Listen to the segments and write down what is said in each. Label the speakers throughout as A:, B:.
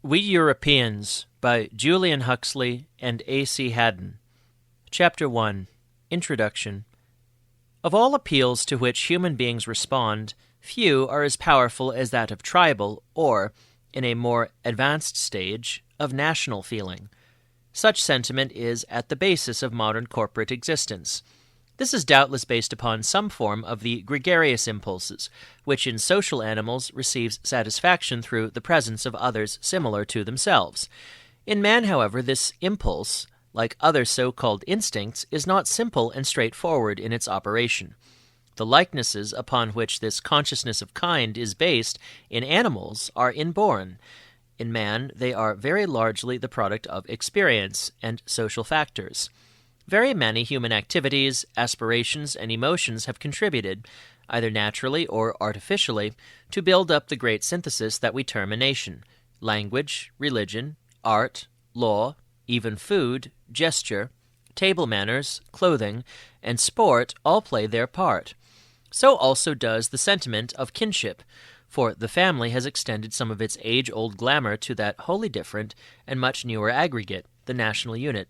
A: We Europeans by Julian Huxley and A.C. Haddon. Chapter 1. Introduction. Of all appeals to which human beings respond, few are as powerful as that of tribal or, in a more advanced stage, of national feeling. Such sentiment is at the basis of modern corporate existence. This is doubtless based upon some form of the gregarious impulses, which in social animals receives satisfaction through the presence of others similar to themselves. In man, however, this impulse, like other so-called instincts, is not simple and straightforward in its operation. The likenesses upon which this consciousness of kind is based in animals are inborn. In man, they are very largely the product of experience and social factors. Very many human activities, aspirations, and emotions have contributed, either naturally or artificially, to build up the great synthesis that we term a nation. Language, religion, art, law, even food, gesture, table manners, clothing, and sport all play their part. So also does the sentiment of kinship, for the family has extended some of its age-old glamour to that wholly different and much newer aggregate, the national unit.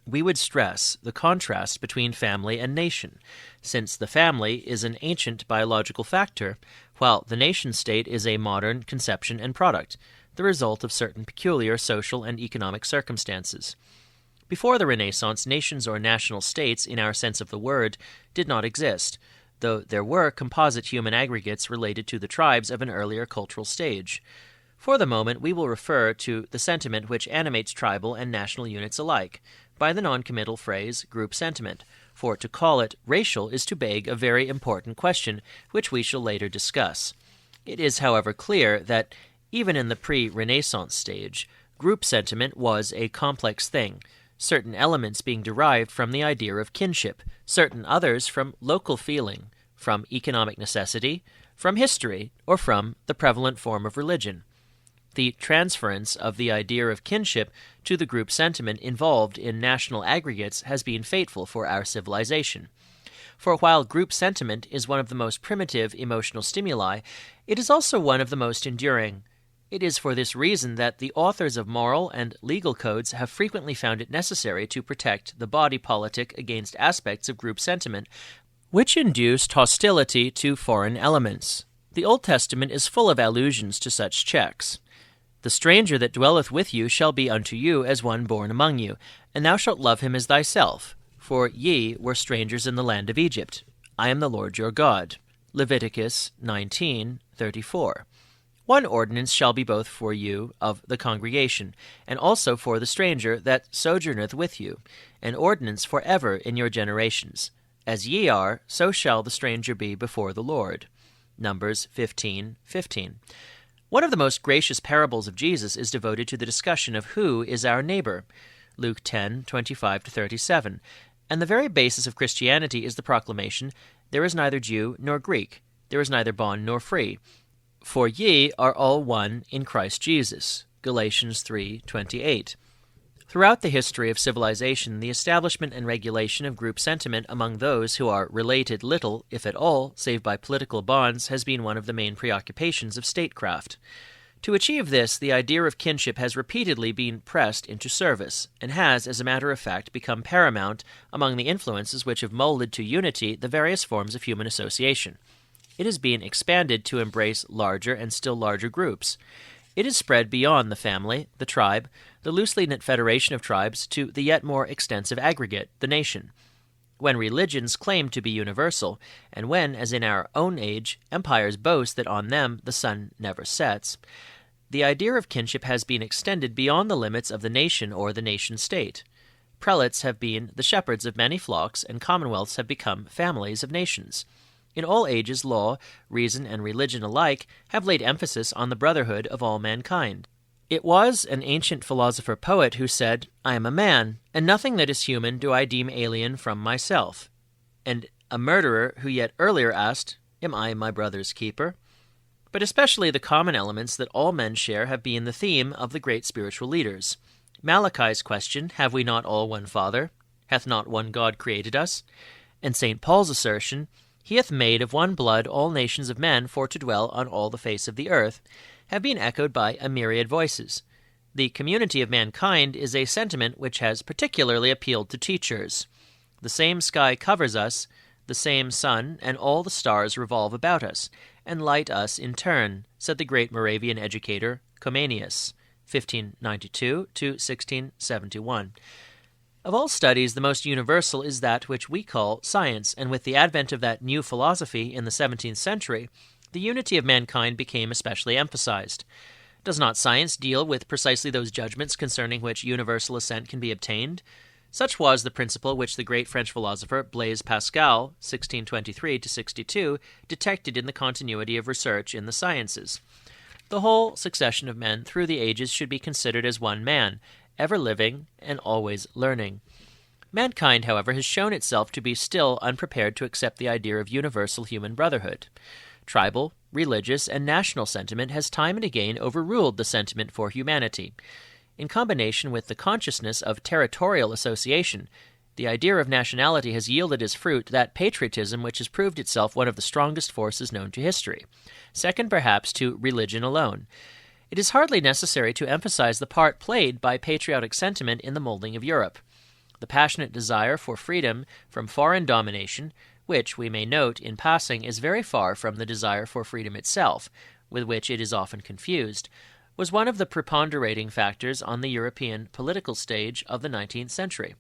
A: We would stress the contrast between family and nation, since the family is an ancient biological factor, while the nation-state is a modern conception and product, the result of certain peculiar social and economic circumstances. Before the Renaissance, nations or national states, in our sense of the word, did not exist, though there were composite human aggregates related to the tribes of an earlier cultural stage. For the moment, we will refer to the sentiment which animates tribal and national units alike, by the noncommittal phrase group sentiment, for to call it racial is to beg a very important question, which we shall later discuss. It is, however, clear that even in the pre-Renaissance stage, group sentiment was a complex thing, certain elements being derived from the idea of kinship, certain others from local feeling, from economic necessity, from history, or from the prevalent form of religion. The transference of the idea of kinship to the group sentiment involved in national aggregates has been fateful for our civilization. For while group sentiment is one of the most primitive emotional stimuli, it is also one of the most enduring. It is for this reason that the authors of moral and legal codes have frequently found it necessary to protect the body politic against aspects of group sentiment which induced hostility to foreign elements. The Old Testament is full of allusions to such checks. The stranger that dwelleth with you shall be unto you as one born among you, and thou shalt love him as thyself, for ye were strangers in the land of Egypt. I am the Lord your God. Leviticus 19:34. One ordinance shall be both for you of the congregation, and also for the stranger that sojourneth with you, an ordinance for ever in your generations. As ye are, so shall the stranger be before the Lord. Numbers 15:15. One of the most gracious parables of Jesus is devoted to the discussion of who is our neighbor, Luke 10:25-37, and the very basis of Christianity is the proclamation, there is neither Jew nor Greek, there is neither bond nor free, for ye are all one in Christ Jesus, Galatians 3:28. Throughout the history of civilization, the establishment and regulation of group sentiment among those who are related little, if at all, save by political bonds, has been one of the main preoccupations of statecraft. To achieve this, the idea of kinship has repeatedly been pressed into service, and has, as a matter of fact, become paramount among the influences which have molded to unity the various forms of human association. It has been expanded to embrace larger and still larger groups. It has spread beyond the family, the tribe, the loosely knit federation of tribes, to the yet more extensive aggregate, the nation. When religions claim to be universal, and when, as in our own age, empires boast that on them the sun never sets, the idea of kinship has been extended beyond the limits of the nation or the nation-state. Prelates have been the shepherds of many flocks, and commonwealths have become families of nations. In all ages, law, reason, and religion alike have laid emphasis on the brotherhood of all mankind. It was an ancient philosopher-poet who said, I am a man, and nothing that is human do I deem alien from myself. And a murderer who yet earlier asked, Am I my brother's keeper? But especially the common elements that all men share have been the theme of the great spiritual leaders. Malachi's question, Have we not all one Father? Hath not one God created us? And St. Paul's assertion, He hath made of one blood all nations of men for to dwell on all the face of the earth, have been echoed by a myriad voices. The community of mankind is a sentiment which has particularly appealed to teachers. The same sky covers us, the same sun and all the stars revolve about us, and light us in turn, said the great Moravian educator Comenius, 1592 to 1671. Of all studies, the most universal is that which we call science, and with the advent of that new philosophy in the 17th century, the unity of mankind became especially emphasized. Does not science deal with precisely those judgments concerning which universal assent can be obtained? Such was the principle which the great French philosopher Blaise Pascal, 1623 to 62, detected in the continuity of research in the sciences. The whole succession of men through the ages should be considered as one man, ever living and always learning. Mankind, however, has shown itself to be still unprepared to accept the idea of universal human brotherhood. Tribal, religious, and national sentiment has time and again overruled the sentiment for humanity. In combination with the consciousness of territorial association, the idea of nationality has yielded as fruit that patriotism which has proved itself one of the strongest forces known to history, second perhaps to religion alone. It is hardly necessary to emphasize the part played by patriotic sentiment in the molding of Europe. The passionate desire for freedom from foreign domination, which, we may note in passing, is very far from the desire for freedom itself, with which it is often confused, was one of the preponderating factors on the European political stage of the 19th century.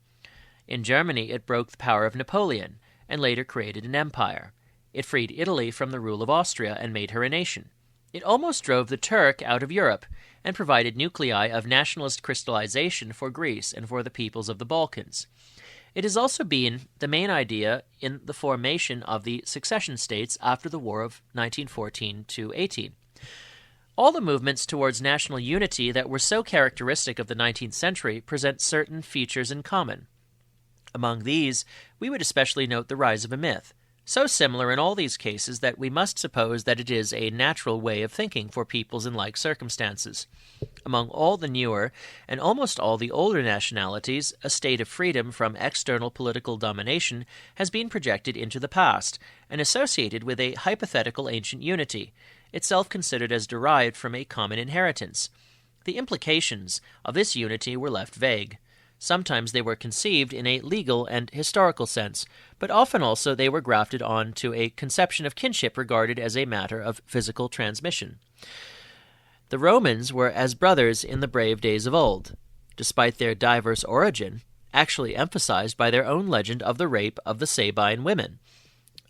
A: In Germany, it broke the power of Napoleon, and later created an empire. It freed Italy from the rule of Austria and made her a nation. It almost drove the Turk out of Europe, and provided nuclei of nationalist crystallization for Greece and for the peoples of the Balkans. It has also been the main idea in the formation of the succession states after the War of 1914-18. All the movements towards national unity that were so characteristic of the 19th century present certain features in common. Among these, we would especially note the rise of a myth, so similar in all these cases that we must suppose that it is a natural way of thinking for peoples in like circumstances. Among all the newer and almost all the older nationalities, a state of freedom from external political domination has been projected into the past and associated with a hypothetical ancient unity, itself considered as derived from a common inheritance. The implications of this unity were left vague. Sometimes they were conceived in a legal and historical sense, but often also they were grafted on to a conception of kinship regarded as a matter of physical transmission. The Romans were as brothers in the brave days of old, despite their diverse origin, actually emphasized by their own legend of the rape of the Sabine women.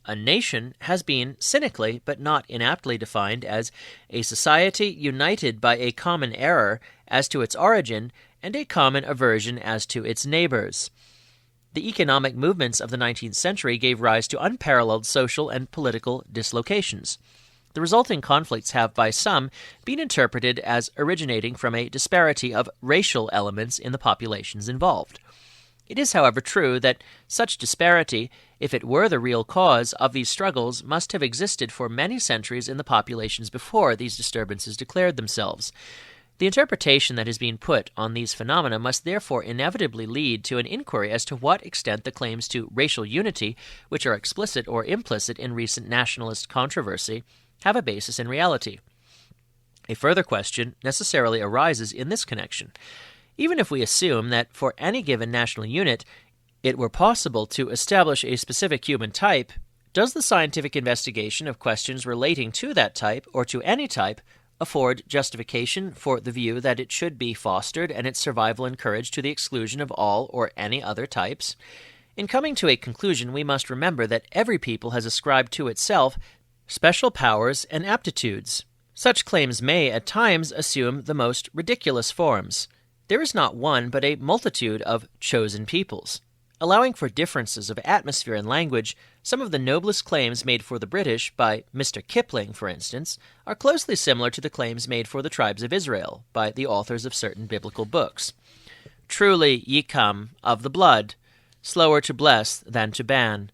A: A nation has been cynically but not inaptly defined as a society united by a common error as to its origin and a common aversion as to its neighbors. The economic movements of the 19th century gave rise to unparalleled social and political dislocations. The resulting conflicts have, by some, been interpreted as originating from a disparity of racial elements in the populations involved. It is, however, true that such disparity, if it were the real cause of these struggles, must have existed for many centuries in the populations before these disturbances declared themselves. The interpretation that has been put on these phenomena must therefore inevitably lead to an inquiry as to what extent the claims to racial unity, which are explicit or implicit in recent nationalist controversy, have a basis in reality. A further question necessarily arises in this connection. Even if we assume that for any given national unit it were possible to establish a specific human type, does the scientific investigation of questions relating to that type or to any type afford justification for the view that it should be fostered and its survival encouraged to the exclusion of all or any other types? In coming to a conclusion, we must remember that every people has ascribed to itself special powers and aptitudes. Such claims may, at times, assume the most ridiculous forms. There is not one, but a multitude of chosen peoples. Allowing for differences of atmosphere and language, some of the noblest claims made for the British by Mr. Kipling, for instance, are closely similar to the claims made for the tribes of Israel by the authors of certain biblical books. Truly ye come of the blood, slower to bless than to ban,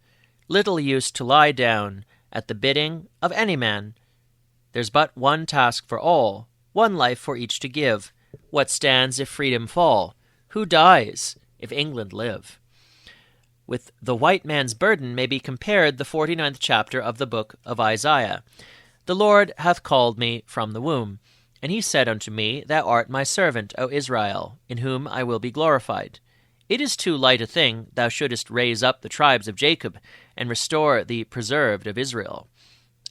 A: little use to lie down at the bidding of any man. There's but one task for all, one life for each to give. What stands if freedom fall? Who dies if England live? With the white man's burden may be compared the 49th chapter of the book of Isaiah. The Lord hath called me from the womb, And he said unto me, Thou art my servant, O Israel, in whom I will be glorified. It is too light a thing thou shouldest raise up the tribes of Jacob, and restore the preserved of Israel.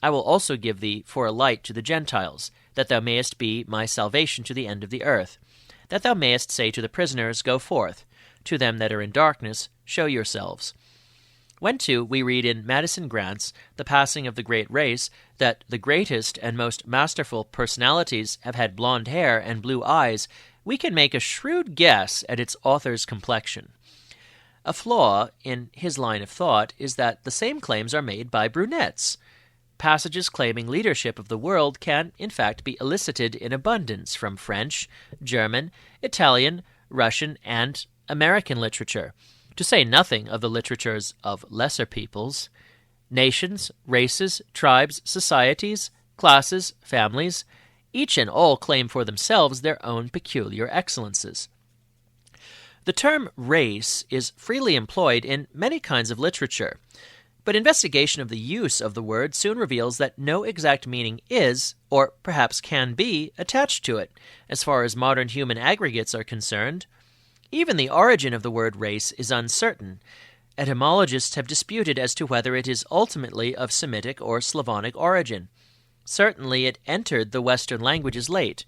A: I will also give thee for a light to the Gentiles, that thou mayest be my salvation to the end of the earth, that thou mayest say to the prisoners, Go forth, to them that are in darkness, show yourselves. When, too, we read in Madison Grant's The Passing of the Great Race that the greatest and most masterful personalities have had blonde hair and blue eyes, we can make a shrewd guess at its author's complexion. A flaw in his line of thought is that the same claims are made by brunettes. Passages claiming leadership of the world can, in fact, be elicited in abundance from French, German, Italian, Russian, and American literature, to say nothing of the literatures of lesser peoples. Nations, races, tribes, societies, classes, families, each and all claim for themselves their own peculiar excellences. The term race is freely employed in many kinds of literature, but investigation of the use of the word soon reveals that no exact meaning is, or perhaps can be, attached to it, as far as modern human aggregates are concerned. Even the origin of the word race is uncertain. Etymologists have disputed as to whether it is ultimately of Semitic or Slavonic origin. Certainly it entered the Western languages late,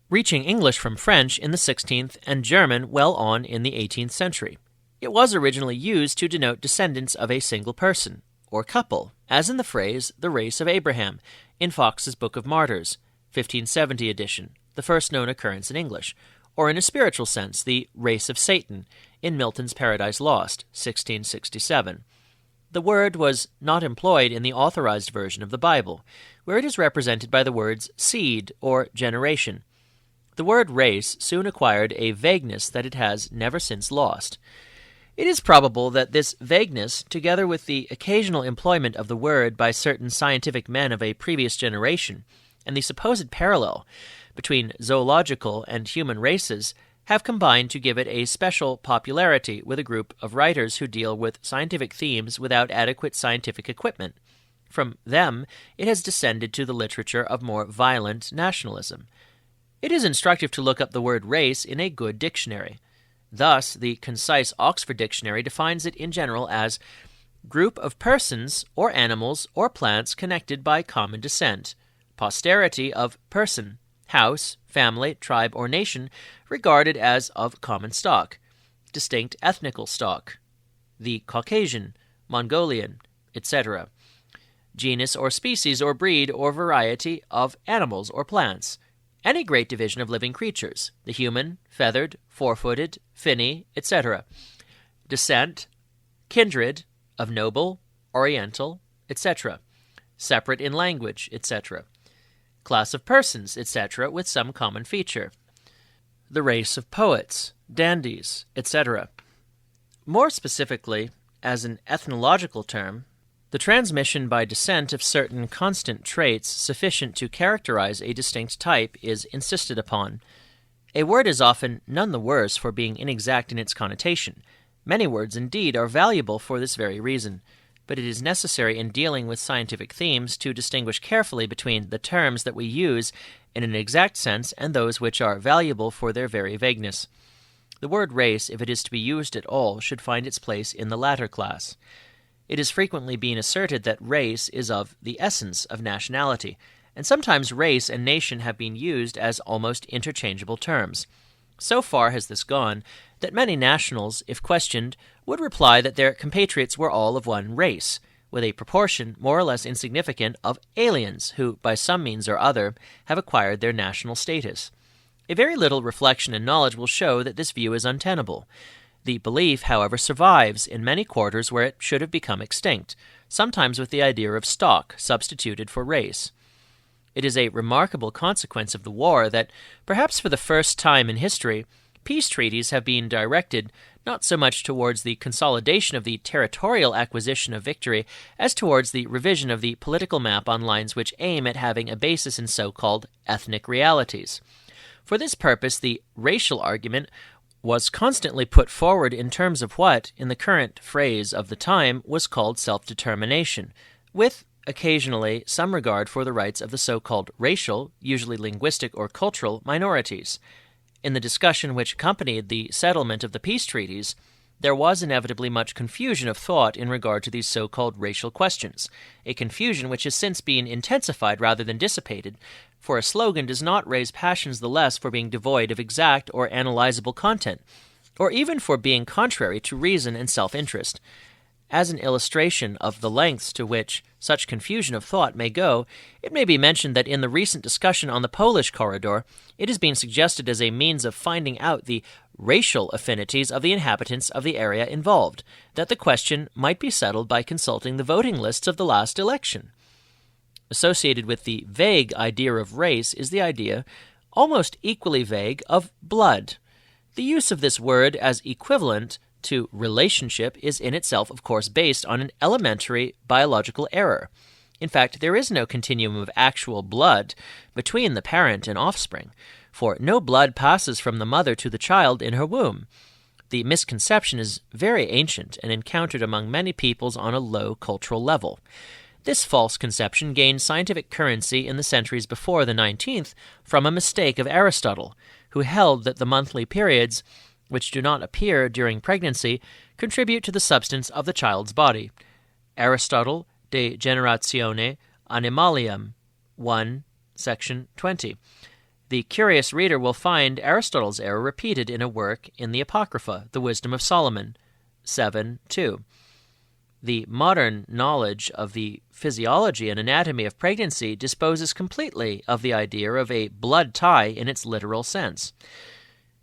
A: reaching English from French in the 16th and German well on in the 18th century. It was originally used to denote descendants of a single person, or couple, as in the phrase, the race of Abraham, in Fox's Book of Martyrs, 1570 edition, the first known occurrence in English, or in a spiritual sense, the race of Satan, in Milton's Paradise Lost, 1667. The word was not employed in the authorized version of the Bible, where it is represented by the words seed or generation. The word race soon acquired a vagueness that it has never since lost. It is probable that this vagueness, together with the occasional employment of the word by certain scientific men of a previous generation, and the supposed parallel between zoological and human races, have combined to give it a special popularity with a group of writers who deal with scientific themes without adequate scientific equipment. From them, it has descended to the literature of more violent nationalism. It is instructive to look up the word race in a good dictionary. Thus, the concise Oxford Dictionary defines it in general as group of persons or animals or plants connected by common descent, posterity of person, house, family, tribe, or nation regarded as of common stock, distinct ethnical stock, the Caucasian, Mongolian, etc., genus or species or breed or variety of animals or plants, any great division of living creatures, the human, feathered, four-footed, finny, etc., descent, kindred, of noble, oriental, etc., separate in language, etc., class of persons, etc., with some common feature, the race of poets, dandies, etc. More specifically, as an ethnological term, the transmission by descent of certain constant traits sufficient to characterize a distinct type is insisted upon. A word is often none the worse for being inexact in its connotation. Many words, indeed, are valuable for this very reason, but it is necessary in dealing with scientific themes to distinguish carefully between the terms that we use in an exact sense and those which are valuable for their very vagueness. The word race, if it is to be used at all, should find its place in the latter class. It has frequently been asserted that race is of the essence of nationality, and sometimes race and nation have been used as almost interchangeable terms. So far has this gone that many nationals, if questioned, would reply that their compatriots were all of one race, with a proportion more or less insignificant of aliens who, by some means or other, have acquired their national status. A very little reflection and knowledge will show that this view is untenable. The belief, however, survives in many quarters where it should have become extinct, sometimes with the idea of stock substituted for race. It is a remarkable consequence of the war that, perhaps for the first time in history, peace treaties have been directed not so much towards the consolidation of the territorial acquisition of victory as towards the revision of the political map on lines which aim at having a basis in so-called ethnic realities. For this purpose, the racial argument was constantly put forward in terms of what, in the current phrase of the time, was called self-determination, with occasionally some regard for the rights of the so-called racial, usually linguistic or cultural, minorities. In the discussion which accompanied the settlement of the peace treaties, there was inevitably much confusion of thought in regard to these so-called racial questions, a confusion which has since been intensified rather than dissipated, for a slogan does not raise passions the less for being devoid of exact or analyzable content, or even for being contrary to reason and self-interest. As an illustration of the lengths to which such confusion of thought may go, it may be mentioned that in the recent discussion on the Polish corridor, it has been suggested as a means of finding out the racial affinities of the inhabitants of the area involved, that the question might be settled by consulting the voting lists of the last election. Associated with the vague idea of race is the idea, almost equally vague, of blood. The use of this word as equivalent to relationship is in itself, of course, based on an elementary biological error. In fact, there is no continuum of actual blood between the parent and offspring, for no blood passes from the mother to the child in her womb. The misconception is very ancient and encountered among many peoples on a low cultural level. This false conception gained scientific currency in the centuries before the 19th from a mistake of Aristotle, who held that the monthly periods, which do not appear during pregnancy, contribute to the substance of the child's body. Aristotle, De Generatione Animalium, 1, section 20. The curious reader will find Aristotle's error repeated in a work in the Apocrypha, The Wisdom of Solomon, 7:2. The modern knowledge of the physiology and anatomy of pregnancy disposes completely of the idea of a blood tie in its literal sense.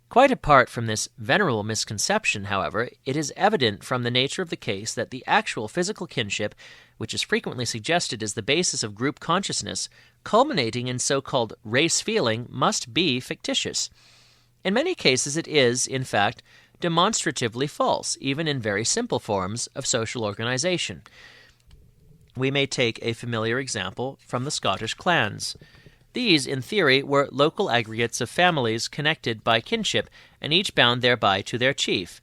A: Quite apart from this venerable misconception, however, it is evident from the nature of the case that the actual physical kinship, which is frequently suggested as the basis of group consciousness, culminating in so-called race feeling, must be fictitious. In many cases it is, in fact, demonstratively false, even in very simple forms of social organization. We may take a familiar example from the Scottish clans. These, in theory, were local aggregates of families connected by kinship, and each bound thereby to their chief.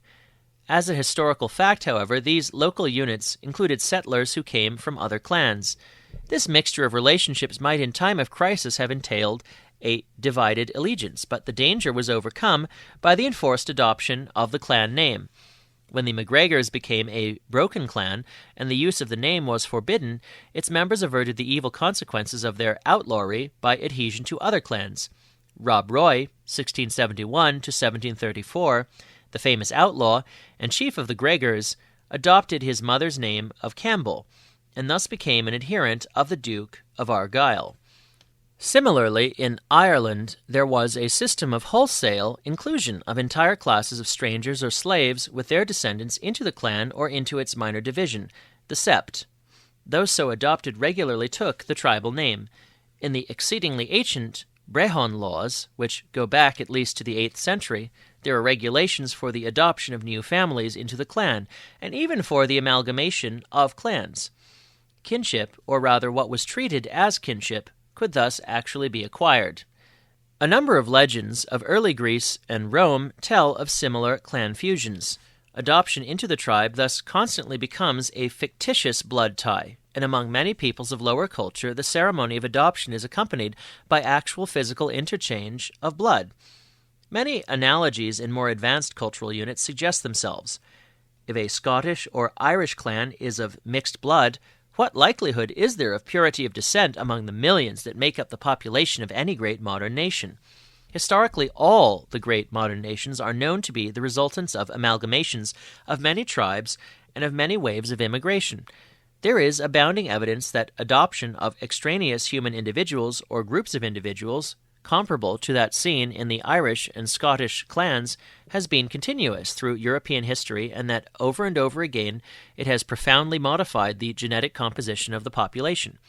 A: As a historical fact, however, these local units included settlers who came from other clans. This mixture of relationships might in time of crisis have entailed a divided allegiance, but the danger was overcome by the enforced adoption of the clan name. When the MacGregors became a broken clan and the use of the name was forbidden, its members averted the evil consequences of their outlawry by adhesion to other clans. Rob Roy, 1671 to 1734, the famous outlaw and chief of the Gregors, adopted his mother's name of Campbell, and thus became an adherent of the Duke of Argyll. Similarly, in Ireland, there was a system of wholesale inclusion of entire classes of strangers or slaves with their descendants into the clan or into its minor division, the sept. Those so adopted regularly took the tribal name. In the exceedingly ancient Brehon laws, which go back at least to the 8th century, there are regulations for the adoption of new families into the clan, and even for the amalgamation of clans. Kinship, or rather what was treated as kinship, could thus actually be acquired. A number of legends of early Greece and Rome tell of similar clan fusions. Adoption into the tribe thus constantly becomes a fictitious blood tie, and among many peoples of lower culture, the ceremony of adoption is accompanied by actual physical interchange of blood. Many analogies in more advanced cultural units suggest themselves. If a Scottish or Irish clan is of mixed blood, what likelihood is there of purity of descent among the millions that make up the population of any great modern nation? Historically, all the great modern nations are known to be the resultants of amalgamations of many tribes and of many waves of immigration. There is abounding evidence that adoption of extraneous human individuals or groups of individuals, comparable to that seen in the Irish and Scottish clans, has been continuous through European history, and that over and over again it has profoundly modified the genetic composition of the population.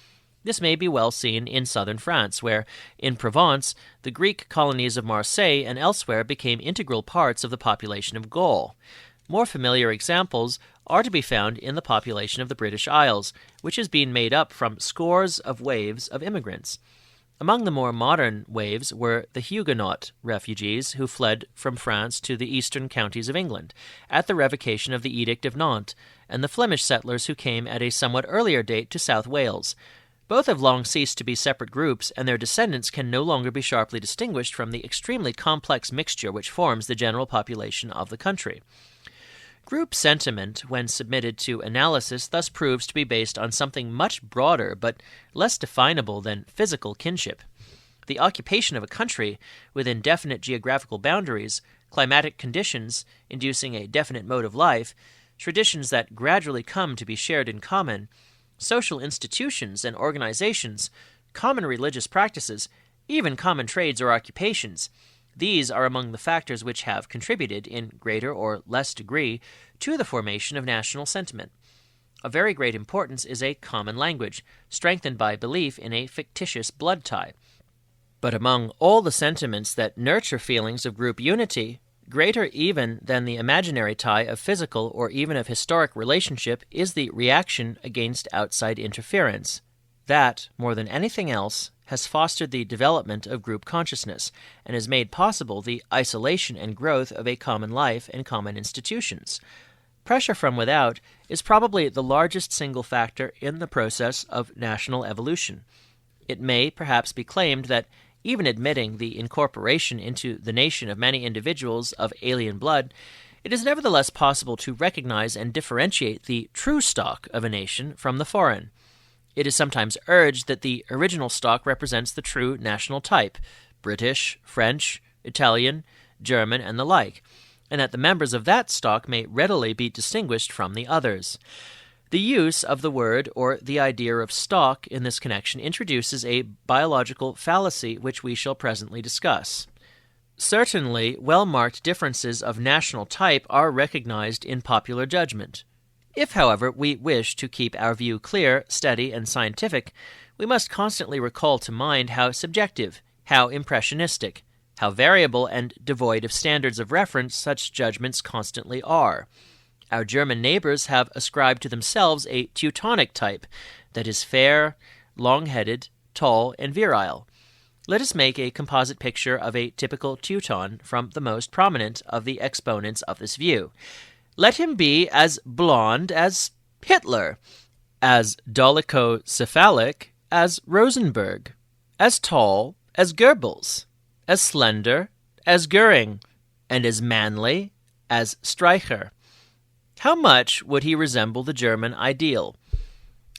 A: This may be well seen in southern France, where, in Provence, the Greek colonies of Marseille and elsewhere became integral parts of the population of Gaul. More familiar examples are to be found in the population of the British Isles, which has been made up from scores of waves of immigrants. Among the more modern waves were the Huguenot refugees who fled from France to the eastern counties of England at the revocation of the Edict of Nantes, and the Flemish settlers who came at a somewhat earlier date to South Wales. Both have long ceased to be separate groups, and their descendants can no longer be sharply distinguished from the extremely complex mixture which forms the general population of the country. Group sentiment, when submitted to analysis, thus proves to be based on something much broader but less definable than physical kinship. The occupation of a country within definite geographical boundaries, climatic conditions inducing a definite mode of life, traditions that gradually come to be shared in common, social institutions and organizations, common religious practices, even common trades or occupations. These are among the factors which have contributed, in greater or less degree, to the formation of national sentiment. Of very great importance is a common language, strengthened by belief in a fictitious blood tie. But among all the sentiments that nurture feelings of group unity, greater even than the imaginary tie of physical or even of historic relationship is the reaction against outside interference. That, more than anything else, has fostered the development of group consciousness and has made possible the isolation and growth of a common life and common institutions. Pressure from without is probably the largest single factor in the process of national evolution. It may perhaps be claimed that even admitting the incorporation into the nation of many individuals of alien blood, it is nevertheless possible to recognize and differentiate the true stock of a nation from the foreign. It is sometimes urged that the original stock represents the true national type, British, French, Italian, German, and the like, and that the members of that stock may readily be distinguished from the others. The use of the word or the idea of stock in this connection introduces a biological fallacy which we shall presently discuss. Certainly, well-marked differences of national type are recognized in popular judgment. If, however, we wish to keep our view clear, steady, and scientific, we must constantly recall to mind how subjective, how impressionistic, how variable and devoid of standards of reference such judgments constantly are. Our German neighbors have ascribed to themselves a Teutonic type that is fair, long-headed, tall, and virile. Let us make a composite picture of a typical Teuton from the most prominent of the exponents of this view. Let him be as blond as Hitler, as dolichocephalic as Rosenberg, as tall as Goebbels, as slender as Goering, and as manly as Streicher. How much would he resemble the German ideal?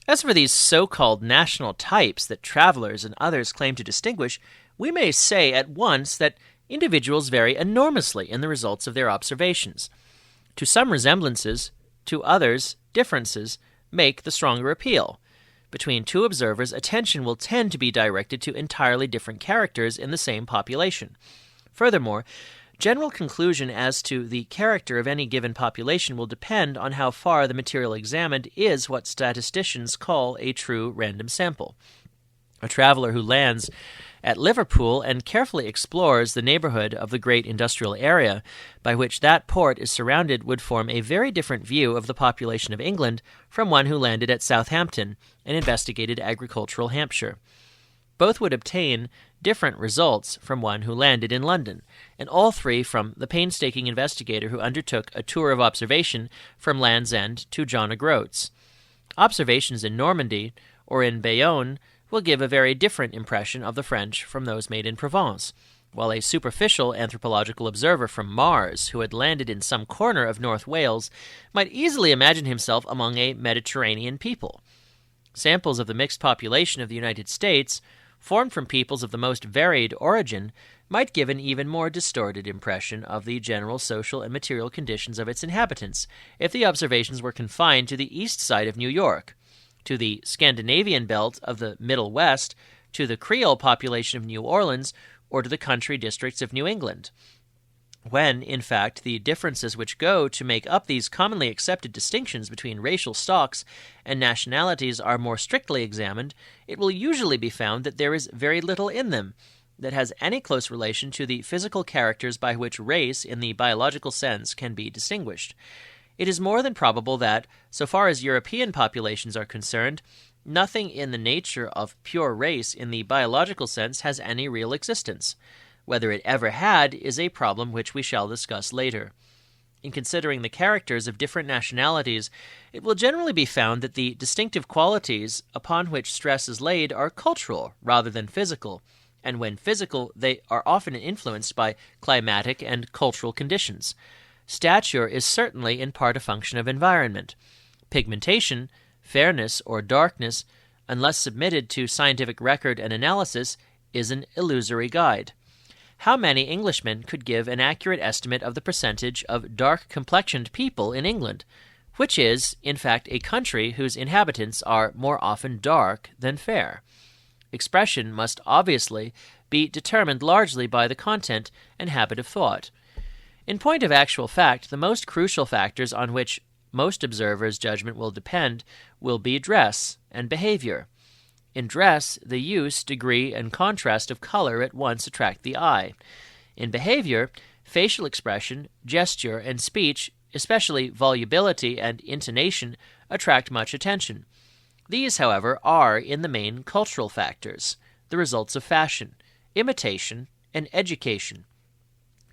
A: As for these so-called national types that travelers and others claim to distinguish, we may say at once that individuals vary enormously in the results of their observations. To some resemblances, to others differences, make the stronger appeal. Between two observers, attention will tend to be directed to entirely different characters in the same population. Furthermore, general conclusion as to the character of any given population will depend on how far the material examined is what statisticians call a true random sample. A traveler who lands at Liverpool and carefully explores the neighborhood of the great industrial area by which that port is surrounded would form a very different view of the population of England from one who landed at Southampton and investigated agricultural Hampshire. Both would obtain different results from one who landed in London, and all three from the painstaking investigator who undertook a tour of observation from Land's End to John O'Groats. Observations in Normandy or in Bayonne will give a very different impression of the French from those made in Provence, while a superficial anthropological observer from Mars who had landed in some corner of North Wales might easily imagine himself among a Mediterranean people. Samples of the mixed population of the United States, formed from peoples of the most varied origin, might give an even more distorted impression of the general social and material conditions of its inhabitants if the observations were confined to the east side of New York, to the Scandinavian belt of the Middle West, to the Creole population of New Orleans, or to the country districts of New England. When, in fact, the differences which go to make up these commonly accepted distinctions between racial stocks and nationalities are more strictly examined, it will usually be found that there is very little in them that has any close relation to the physical characters by which race, in the biological sense, can be distinguished. It is more than probable that, so far as European populations are concerned, Nothing in the nature of pure race in the biological sense has any real existence. Whether it ever had is a problem which we shall discuss later. In considering the characters of different nationalities, it will generally be found that the distinctive qualities upon which stress is laid are cultural rather than physical, and when physical, they are often influenced by climatic and cultural conditions. Stature is certainly in part a function of environment. Pigmentation, fairness, or darkness, unless submitted to scientific record and analysis, is an illusory guide. How many Englishmen could give an accurate estimate of the percentage of dark-complexioned people in England, which is, in fact, a country whose inhabitants are more often dark than fair? Expression must obviously be determined largely by the content and habit of thought. In point of actual fact, the most crucial factors on which most observers' judgment will depend will be dress and behavior. In dress, the use, degree, and contrast of color at once attract the eye. In behavior, facial expression, gesture, and speech, especially volubility and intonation, attract much attention. These, however, are in the main cultural factors, the results of fashion, imitation, and education.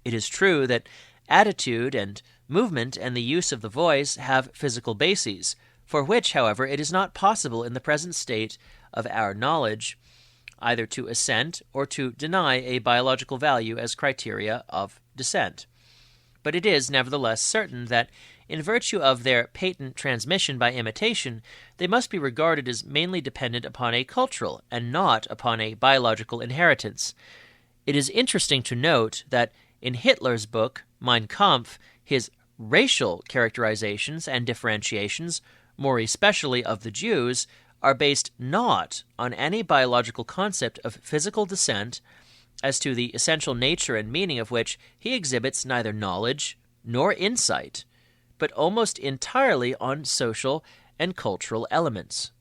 A: It is true that attitude and movement and the use of the voice have physical bases, for which, however, it is not possible in the present state of our knowledge either to assent or to deny a biological value as criteria of descent. But it is nevertheless certain that, in virtue of their patent transmission by imitation, they must be regarded as mainly dependent upon a cultural and not upon a biological inheritance. It is interesting to note that in Hitler's book, Mein Kampf, his racial characterizations and differentiations, more especially of the Jews, are based not on any biological concept of physical descent, as to the essential nature and meaning of which he exhibits neither knowledge nor insight, but almost entirely on social and cultural elements.